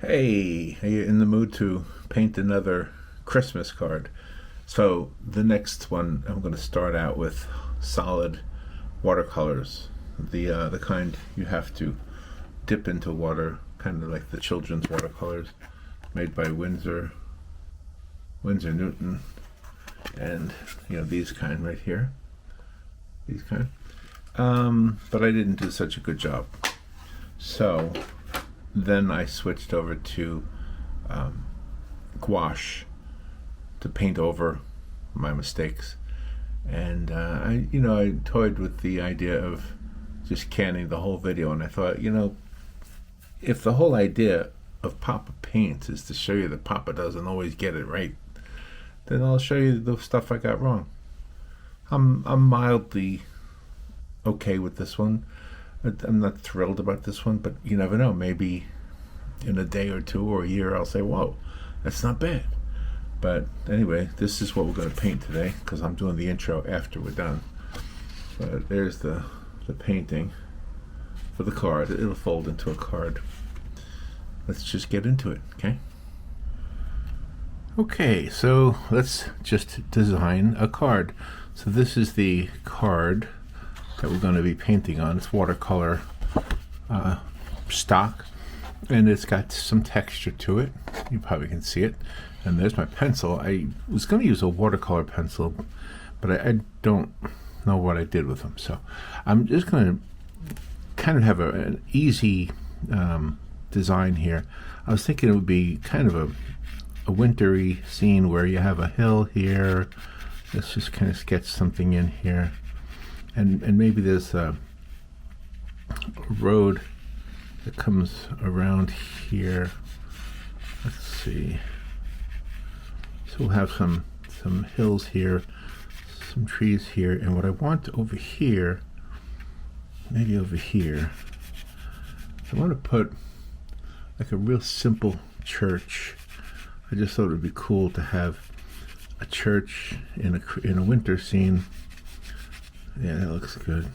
Hey, are you in the mood to paint another Christmas card? So the next one, I'm going to start out with solid watercolors, the kind you have to dip into water, kind of like the children's watercolors made by Winsor Newton, and these kind right here, these kind. But I didn't do such a good job, so then I switched over to gouache to paint over my mistakes, and I toyed with the idea of just canning the whole video, and I thought, if the whole idea of Papa Paints is to show you that Papa doesn't always get it right, then I'll show you the stuff I got wrong. I'm mildly okay with this one. I'm not thrilled about this one, but you never know. Maybe in a day or two or a year, I'll say, whoa, that's not bad. But anyway, this is what we're going to paint today, because I'm doing the intro after we're done. But there's the painting for the card. It'll fold into a card. Let's just get into it, okay? Okay, so let's just design a card. So this is the card that we're going to be painting on. It's watercolor stock, and it's got some texture to it. You probably can see it. And there's my pencil. I was going to use a watercolor pencil, but I don't know what I did with them. So I'm just going to kind of have an easy design here. I was thinking it would be kind of a wintry scene where you have a hill here. Let's just kind of sketch something in here. And maybe there's a road that comes around here. Let's see. So we'll have some hills here, some trees here, and what I want over here, maybe over here, I want to put like a real simple church. I just thought it would be cool to have a church in a winter scene. Yeah, that looks good.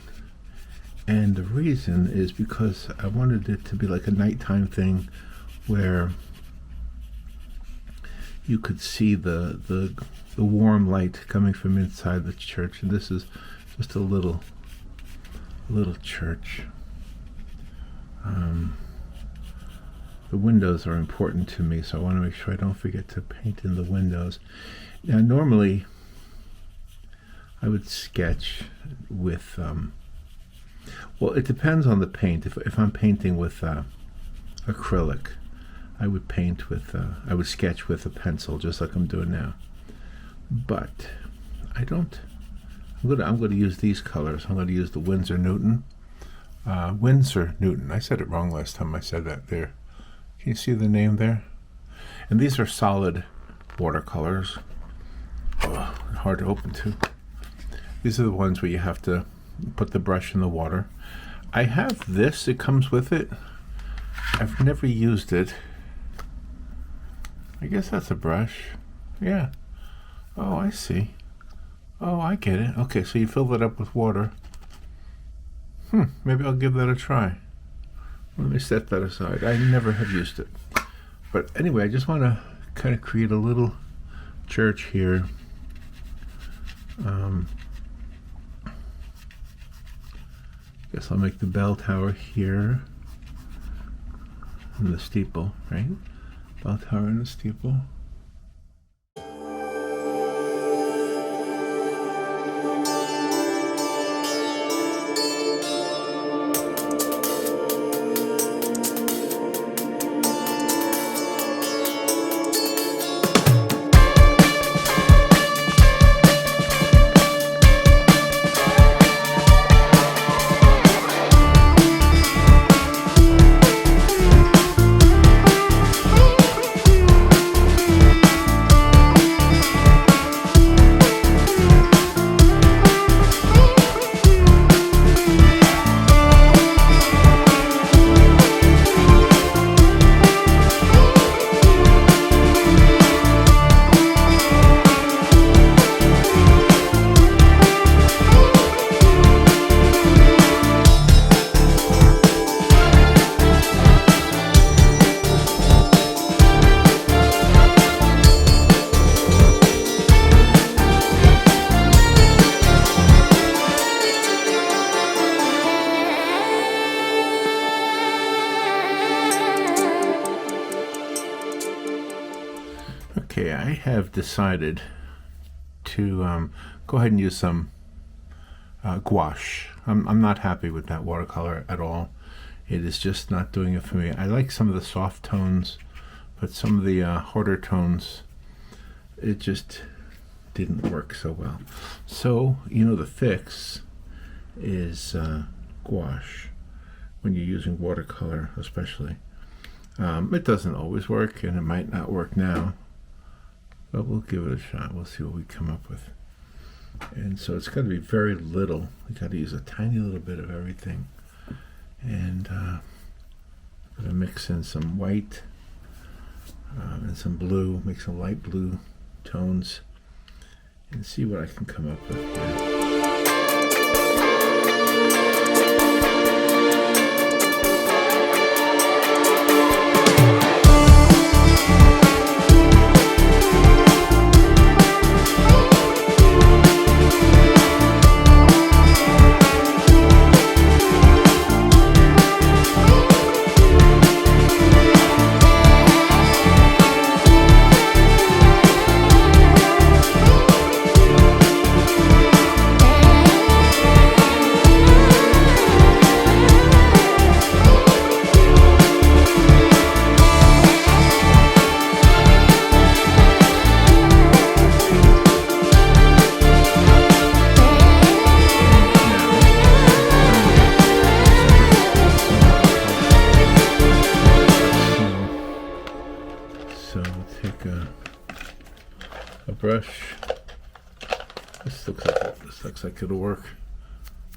And the reason is because I wanted it to be like a nighttime thing where you could see the warm light coming from inside the church. And this is just a little church. The windows are important to me, so I want to make sure I don't forget to paint in the windows. Now, normally I would sketch with, well, it depends on the paint. If I'm painting with acrylic, I would paint with, I would sketch with a pencil, just like I'm doing now. But I don't. I'm going to use these colors. I'm going to use the Winsor Newton. Winsor Newton. I said it wrong last time I said that there. Can you see the name there? And these are solid watercolors. Oh, hard to open too. These are the ones where you have to put the brush in the water. I have this, it comes with it. I've never used it. I guess that's a brush. Yeah. Oh, I see. Oh, I get it. Okay, so you fill it up with water. Maybe I'll give that a try. Let me set that aside. I never have used it. But anyway, I just want to kind of create a little church here. Guess I'll make the bell tower here and the steeple, right? Bell tower and the steeple. Okay, I have decided to go ahead and use some gouache. I'm not happy with that watercolor at all. It is just not doing it for me. I like some of the soft tones, but some of the harder tones, it just didn't work so well. So, the fix is gouache when you're using watercolor, especially. It doesn't always work, and it might not work now, but we'll give it a shot. We'll see what we come up with. And so it's got to be very little. We got to use a tiny little bit of everything. And I'm going to mix in some white and some blue, make some light blue tones, and see what I can come up with here. So take a brush. This looks like it'll work.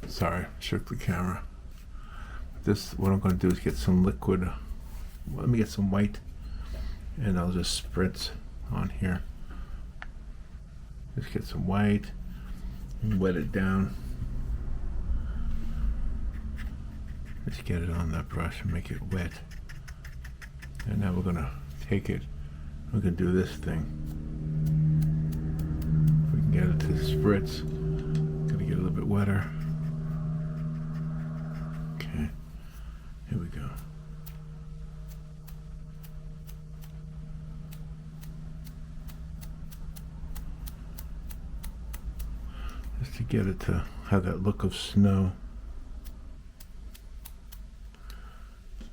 Sorry, shook the camera. What I'm going to do is get some liquid. Let me get some white, and I'll just spritz on here. Just get some white and wet it down. Just get it on that brush and make it wet. And now we're going to take it. We can do this thing. If we can get it to spritz, gonna get a little bit wetter. Okay, here we go. Just to get it to have that look of snow.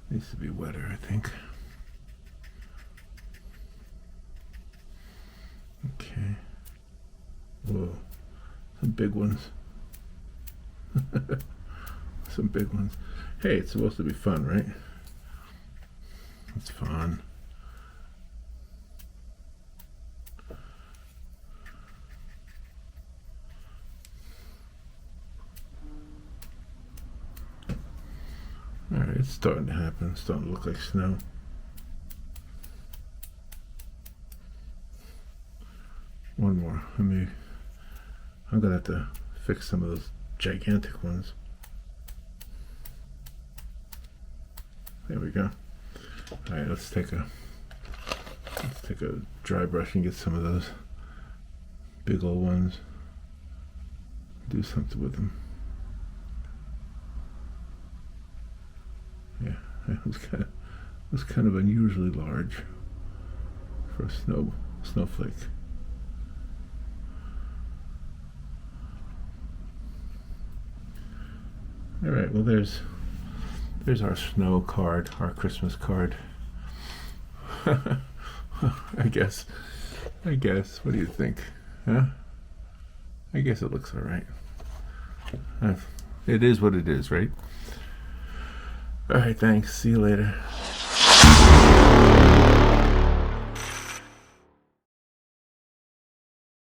Needs to be wetter, I think. Okay. Whoa. Some big ones. Some big ones. Hey, it's supposed to be fun, right? It's fun. Alright, it's starting to happen. It's starting to look like snow. One more. I'm gonna have to fix some of those gigantic ones. There we go. All right, let's take a dry brush and get some of those big old ones. Do something with them. Yeah, it was kind of unusually large for a snowflake. All right, well, there's our snow card, our Christmas card. I guess. What do you think? Huh? I guess it looks all right. It is what it is, right? All right, thanks. See you later.